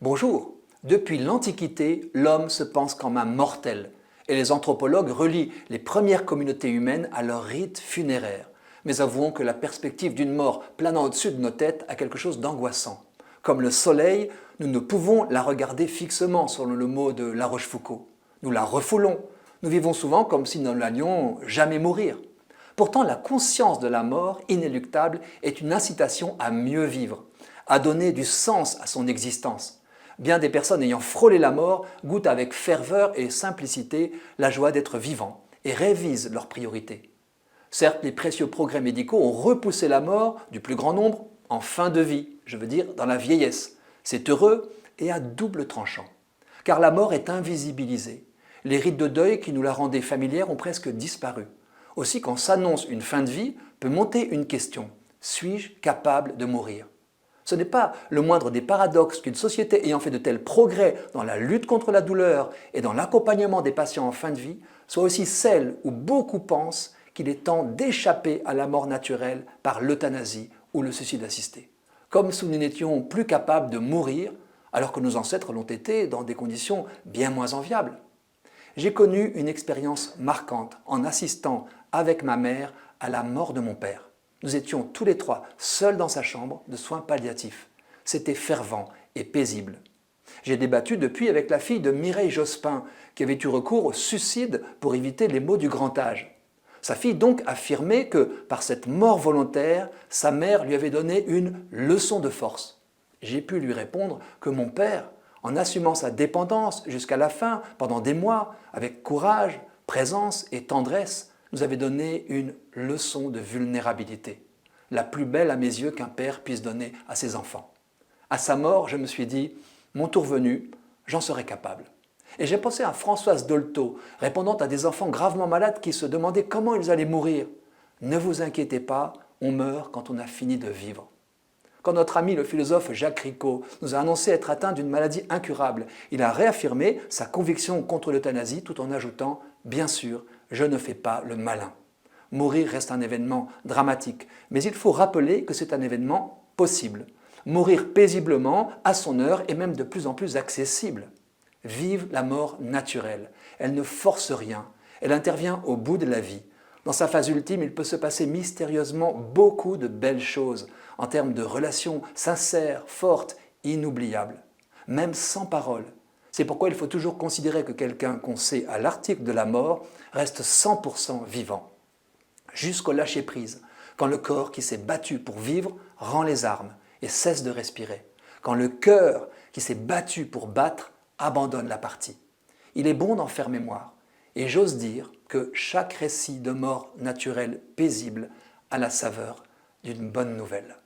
Bonjour. Depuis l'Antiquité, l'homme se pense comme un mortel et les anthropologues relient les premières communautés humaines à leurs rites funéraires. Mais avouons que la perspective d'une mort planant au-dessus de nos têtes a quelque chose d'angoissant. Comme le soleil, nous ne pouvons la regarder fixement, selon le mot de La Rochefoucauld. Nous la refoulons. Nous vivons souvent comme si nous n'allions jamais mourir. Pourtant, la conscience de la mort inéluctable est une incitation à mieux vivre, à donner du sens à son existence. Bien des personnes ayant frôlé la mort goûtent avec ferveur et simplicité la joie d'être vivants et révisent leurs priorités. Certes, les précieux progrès médicaux ont repoussé la mort du plus grand nombre en fin de vie, je veux dire dans la vieillesse. C'est heureux et à double tranchant. Car la mort est invisibilisée. Les rites de deuil qui nous la rendaient familière ont presque disparu. Aussi, quand s'annonce une fin de vie, peut monter une question. Suis-je capable de mourir ? Ce n'est pas le moindre des paradoxes qu'une société ayant fait de tels progrès dans la lutte contre la douleur et dans l'accompagnement des patients en fin de vie soit aussi celle où beaucoup pensent qu'il est temps d'échapper à la mort naturelle par l'euthanasie ou le suicide assisté. Comme si nous n'étions plus capables de mourir alors que nos ancêtres l'ont été dans des conditions bien moins enviables. J'ai connu une expérience marquante en assistant avec ma mère à la mort de mon père. Nous étions tous les trois seuls dans sa chambre de soins palliatifs. C'était fervent et paisible. J'ai débattu depuis avec la fille de Mireille Jospin, qui avait eu recours au suicide pour éviter les maux du grand âge. Sa fille donc affirmait que, par cette mort volontaire, sa mère lui avait donné une leçon de force. J'ai pu lui répondre que mon père, en assumant sa dépendance jusqu'à la fin, pendant des mois, avec courage, présence et tendresse, nous avait donné une leçon de vulnérabilité, la plus belle à mes yeux qu'un père puisse donner à ses enfants. À sa mort, je me suis dit, mon tour venu, j'en serai capable. Et j'ai pensé à Françoise Dolto, répondant à des enfants gravement malades qui se demandaient comment ils allaient mourir. Ne vous inquiétez pas, on meurt quand on a fini de vivre. Quand notre ami le philosophe Jacques Ricot nous a annoncé être atteint d'une maladie incurable, il a réaffirmé sa conviction contre l'euthanasie tout en ajoutant « Bien sûr, je ne fais pas le malin ». Mourir reste un événement dramatique, mais il faut rappeler que c'est un événement possible. Mourir paisiblement, à son heure, est même de plus en plus accessible. Vive la mort naturelle. Elle ne force rien. Elle intervient au bout de la vie. Dans sa phase ultime, il peut se passer mystérieusement beaucoup de belles choses en termes de relations sincères, fortes, inoubliables, même sans parole. C'est pourquoi il faut toujours considérer que quelqu'un qu'on sait à l'article de la mort reste 100% vivant. Jusqu'au lâcher-prise, quand le corps qui s'est battu pour vivre rend les armes et cesse de respirer, quand le cœur qui s'est battu pour battre abandonne la partie. Il est bon d'en faire mémoire, et j'ose dire que chaque récit de mort naturelle paisible a la saveur d'une bonne nouvelle.